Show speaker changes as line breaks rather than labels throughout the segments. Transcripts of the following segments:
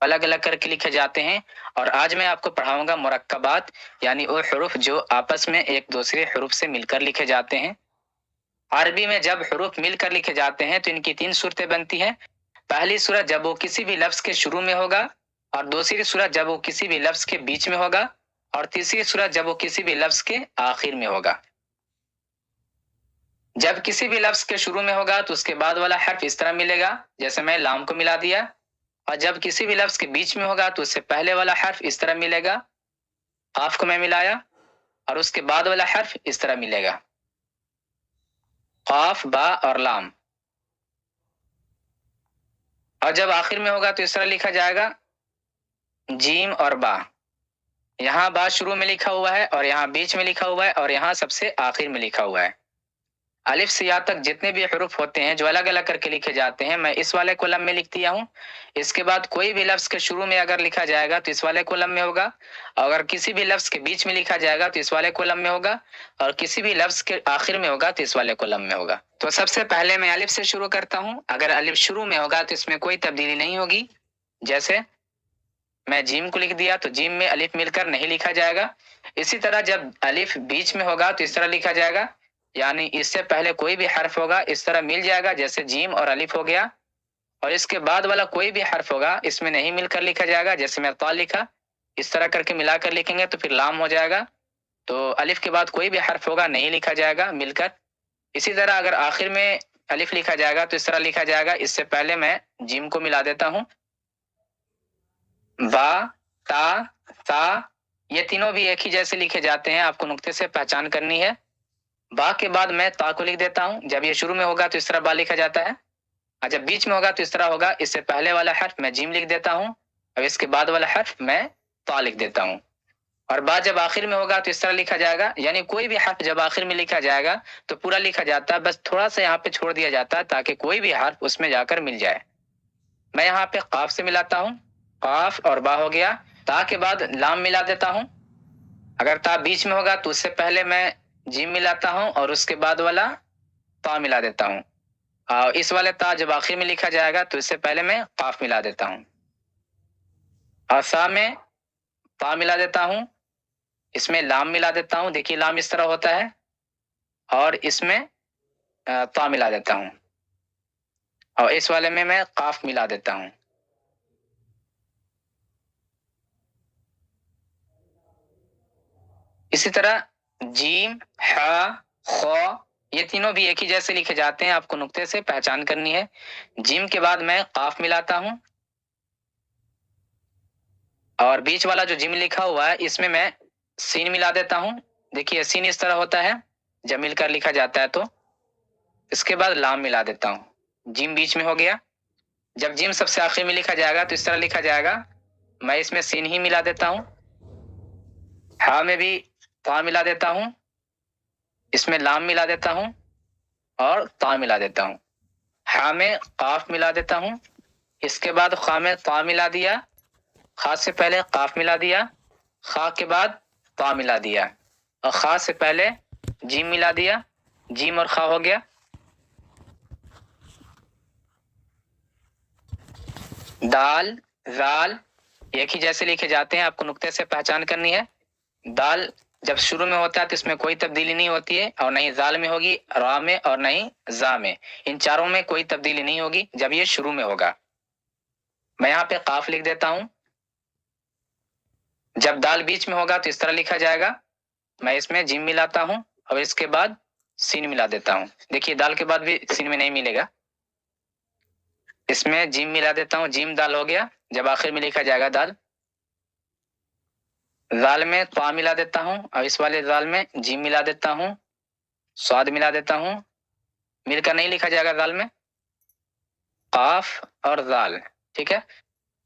الگ الگ کر کے لکھے جاتے ہیں، اور آج میں آپ کو پڑھاؤں گا مرکبات، یعنی وہ حروف جو آپس میں ایک دوسرے حروف سے مل کر لکھے جاتے ہیں۔ عربی میں جب حروف مل کر لکھے جاتے ہیں تو ان کی 3 صورتیں بنتی ہیں۔ پہلی صورت جب وہ کسی بھی لفظ کے شروع میں ہوگا، اور دوسری صورت جب وہ کسی بھی لفظ کے بیچ میں ہوگا، اور تیسری صورت جب وہ کسی بھی لفظ کے آخر میں ہوگا۔ جب کسی بھی لفظ کے شروع میں ہوگا تو اس کے بعد والا حرف اس طرح ملے گا، جیسے میں لام کو ملا دیا، اور جب کسی بھی لفظ کے بیچ میں ہوگا تو اس سے پہلے والا حرف اس طرح ملے گا، قاف کو میں ملایا، اور اس کے بعد والا حرف اس طرح ملے گا، قاف با اور لام۔ اور جب آخر میں ہوگا تو اس طرح لکھا جائے گا جیم اور با۔ یہاں با شروع میں لکھا ہوا ہے، اور یہاں بیچ میں لکھا ہوا ہے، اور یہاں سب سے آخر میں لکھا ہوا ہے۔ الف سے یا تک جتنے بھی حروف ہوتے ہیں جو الگ الگ کر کے لکھے جاتے ہیں، میں اس والے کولم میں لکھ دیا ہوں۔ اس کے بعد کوئی بھی لفظ کے شروع میں اگر لکھا جائے گا تو اس والے کولم میں ہوگا، اگر کسی بھی لفظ کے بیچ میں لکھا جائے گا تو اس والے کولم میں ہوگا، اور کسی بھی لفظ کے آخر میں ہوگا تو اس والے کولم میں ہوگا۔ تو سب سے پہلے میں الف سے شروع کرتا ہوں۔ اگر الف شروع میں ہوگا تو اس میں کوئی تبدیلی نہیں ہوگی، جیسے میں جیم کو لکھ دیا تو جیم میں الف مل کر نہیں لکھا جائے گا۔ اسی طرح جب الف بیچ میں ہوگا تو اس طرح لکھا جائے گا، یعنی اس سے پہلے کوئی بھی حرف ہوگا اس طرح مل جائے گا، جیسے جیم اور الف ہو گیا، اور اس کے بعد والا کوئی بھی حرف ہوگا اس میں نہیں مل کر لکھا جائے گا، جیسے میں طا لکھا، اس طرح کر کے ملا کر لکھیں گے تو پھر لام ہو جائے گا۔ تو الف کے بعد کوئی بھی حرف ہوگا نہیں لکھا جائے گا مل کر۔ اسی طرح اگر آخر میں الف لکھا جائے گا تو اس طرح لکھا جائے گا، اس سے پہلے میں جیم کو ملا دیتا ہوں، با، تا، تا، یہ تینوں بھی ایک ہی جیسے لکھے جاتے ہیں، آپ کو نقطے سے پہچان کرنی ہے۔ با کے بعد میں تا کو لکھ دیتا ہوں، جب یہ شروع میں ہوگا تو اس طرح با لکھا جاتا ہے، اور جب بیچ میں ہوگا تو اس طرح ہوگا، اس سے پہلے والا حرف میں جیم لکھ دیتا ہوں، اور اس کے بعد والا حرف میں تا لکھ دیتا ہوں۔ اور با جب آخر میں ہوگا تو اس طرح لکھا جائے گا، یعنی کوئی بھی حرف جب آخر میں لکھا جائے گا تو پورا لکھا جاتا ہے، بس تھوڑا سا یہاں پہ چھوڑ دیا جاتا ہے تاکہ کوئی بھی حرف اس میں جا کر مل جائے۔ میں یہاں پہ قاف سے ملاتا ہوں، قاف اور با ہو گیا۔ تا کے بعد لام ملا دیتا ہوں، اگر تا بیچ میں ہوگا تو اس سے پہلے میں جیم ملاتا ہوں اور اس کے بعد والا تا ملا دیتا ہوں، اور اس والے تا جب آخر میں لکھا جائے گا تو اس سے پہلے میں قاف ملا دیتا ہوں، اور سا میں تا ملا دیتا ہوں، اس میں لام ملا دیتا ہوں، دیکھیے لام اس طرح ہوتا ہے، اور اس میں تا ملا دیتا ہوں، اور اس والے میں قاف ملا دیتا ہوں۔ اسی طرح جیم، ح، خ، یہ تینوں بھی ایک ہی جیسے لکھے جاتے ہیں، آپ کو نقطے سے پہچان کرنی ہے۔ جیم کے بعد میں قاف ملاتا ہوں، اور بیچ والا جو جیم لکھا ہوا ہے اس میں سین ملا دیتا ہوں، دیکھیے سین اس طرح ہوتا ہے جب مل کر لکھا جاتا ہے تو۔ اس کے بعد لام ملا دیتا ہوں، جیم بیچ میں ہو گیا، جب جیم سب سے آخر میں لکھا جائے گا تو اس طرح لکھا جائے گا، میں اس میں سین ہی ملا دیتا ہوں، ہا میں بھی تا ملا دیتا ہوں، اس میں لام ملا دیتا ہوں اور تا ملا دیتا ہوں، ہا میں قاف ملا دیتا ہوں، اس کے بعد خا میں تا ملا دیا، خا سے پہلے قاف ملا دیا، خا کے بعد تا ملا دیا، اور خا سے پہلے جیم ملا دیا، جیم اور خا ہو گیا۔ دال، زال ایک ہی جیسے لکھے جاتے ہیں، آپ کو نقطے سے پہچان کرنی ہے۔ دال جب شروع میں ہوتا ہے تو اس میں کوئی تبدیلی نہیں ہوتی ہے، اور نہ ہی زال میں ہوگی، را میں اور نہ ہی زا میں، ان چاروں میں کوئی تبدیلی نہیں ہوگی جب یہ شروع میں ہوگا۔ میں یہاں پہ قاف لکھ دیتا ہوں، جب دال بیچ میں ہوگا تو اس طرح لکھا جائے گا، میں اس میں جیم ملاتا ہوں اور اس کے بعد سین ملا دیتا ہوں، دیکھیے دال کے بعد بھی سین میں نہیں ملے گا، اس میں جیم ملا دیتا ہوں، جیم دال ہو گیا، جب آخر میں لکھا جائے گا دال۔ زال میں طا ملا دیتا ہوں، اور اس والے زال میں جیم ملا دیتا ہوں، صاد ملا دیتا ہوں، مل کر نہیں لکھا جائے گا زال میں، قاف اور زال، ٹھیک ہے۔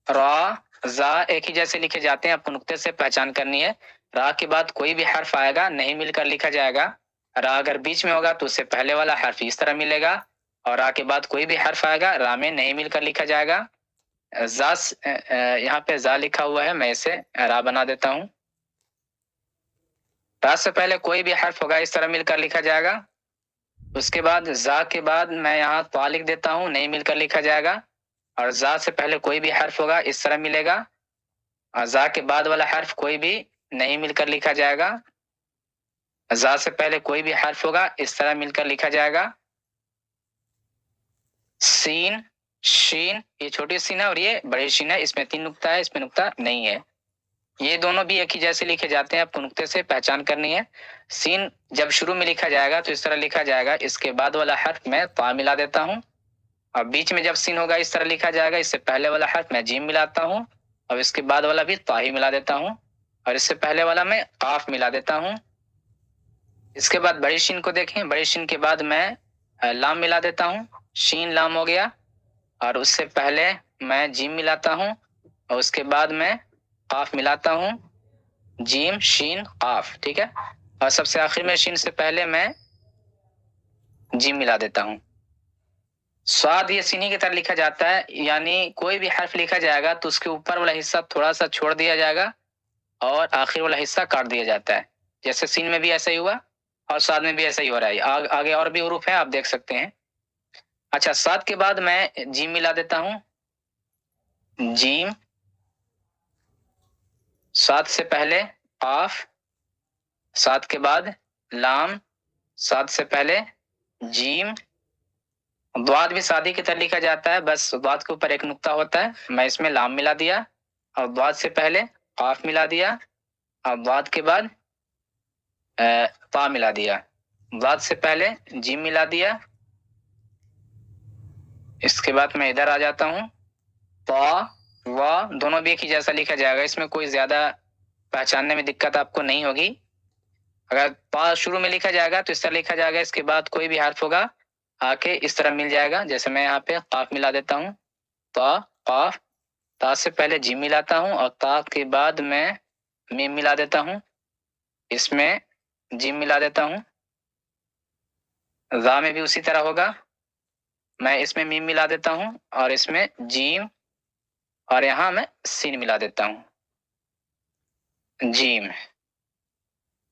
را، زا ایک ہی جیسے لکھے جاتے ہیں، آپ کو نقطے سے پہچان کرنی ہے۔ را کے بعد کوئی بھی حرف آئے گا نہیں مل کر لکھا جائے گا، را اگر بیچ میں ہوگا تو اس سے پہلے والا حرف اس طرح ملے گا، اور را کے بعد کوئی بھی حرف آئے گا را میں نہیں مل کر لکھا جائے گا۔ زا یہاں پہ زا لکھا ہوا ہے، میں اسے را بنا دیتا ہوں، را سے پہلے کوئی بھی حرف ہوگا اس طرح مل کر لکھا جائے گا۔ اس کے بعد زا کے بعد میں یہاں طا لکھ دیتا ہوں، نہیں مل کر لکھا جائے گا، اور زا سے پہلے کوئی بھی حرف ہوگا اس طرح ملے گا، اور زا کے بعد والا حرف کوئی بھی نہیں مل کر لکھا جائے گا، زا سے پہلے کوئی بھی حرف ہوگا اس طرح مل کر لکھا جائے گا، سین، شین، یہ چھوٹی سین ہے اور یہ بڑی شین ہے، اس میں 3 نقطہ ہے، اس میں نقطہ نہیں ہے، یہ دونوں بھی ایک ہی جیسے لکھے جاتے ہیں، آپ کو نقطے سے پہچان کرنی ہے۔ سین جب شروع میں لکھا جائے گا تو اس طرح لکھا جائے گا، اس کے بعد والا حرف میں تا ملا دیتا ہوں، اور بیچ میں جب سین ہوگا اس طرح لکھا جائے گا، اس سے پہلے والا حرف میں جیم ملاتا ہوں اور اس کے بعد والا بھی تا ہی ملا دیتا ہوں، اور اس سے پہلے والا میں قاف ملا دیتا ہوں۔ اس کے بعد بڑی شین کو دیکھیں، بڑی شین کے بعد میں لام ملا دیتا ہوں، شین لام ہو گیا، اور اس سے پہلے میں جیم ملاتا ہوں اور اس کے بعد میں قاف ملاتا ہوں، جیم شین قاف، ٹھیک ہے، اور سب سے آخر میں شین سے پہلے میں جیم ملا دیتا ہوں۔ سواد یہ سینی کی طرح لکھا جاتا ہے، یعنی کوئی بھی حرف لکھا جائے گا تو اس کے اوپر والا حصہ تھوڑا سا چھوڑ دیا جائے گا اور آخر والا حصہ کاٹ دیا جاتا ہے، جیسے سین میں بھی ایسا ہی ہوا اور سواد میں بھی ایسا ہی ہو رہا ہے، آگے اور بھی حروف ہیں آپ دیکھ سکتے ہیں۔ اچھا، سواد کے بعد میں جیم ملا دیتا ہوں، جیم، سواد سے پہلے قاف، سواد کے بعد لام، سواد سے پہلے جیم، ضاد بھی سادی کی طرح لکھا جاتا ہے، بس ضاد کے اوپر ایک نقطہ ہوتا ہے، میں اس میں لام ملا دیا اور ضاد سے پہلے قاف ملا دیا اور ضاد کے بعد تا ملا دیا، ضاد سے پہلے جیم ملا دیا، اس کے بعد میں ادھر آ جاتا ہوں، تا وا دونوں بھی ایک ہی جیسا لکھا جائے گا، اس میں کوئی زیادہ پہچاننے میں دقت آپ کو نہیں ہوگی۔ اگر تا شروع میں لکھا جائے گا تو اس طرح لکھا جائے گا، اس کے بعد کوئی بھی حرف ہوگا آ کے اس طرح مل جائے گا، جیسے میں یہاں پہ قاف ملا دیتا ہوں، تا قاف، تا سے پہلے جیم ملاتا ہوں اور تا کے بعد میں میم ملا دیتا ہوں، اس میں جیم ملا دیتا ہوں، ذا میں بھی اسی طرح ہوگا، میں اس میں میم ملا دیتا ہوں اور اس میں جیم، اور یہاں میں سین ملا دیتا ہوں، جیم۔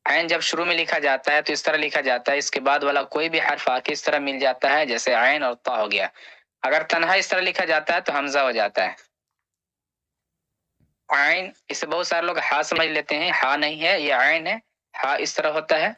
عین جب شروع میں لکھا جاتا ہے تو اس طرح لکھا جاتا ہے، اس کے بعد والا کوئی بھی حرف آ کے اس طرح مل جاتا ہے، جیسے عین اور تا ہو گیا۔ اگر تنہا اس طرح لکھا جاتا ہے تو حمزہ ہو جاتا ہے، عین، اسے بہت سارے لوگ ہا سمجھ لیتے ہیں، ہا نہیں ہے، یہ عین ہے، ہا اس طرح ہوتا ہے،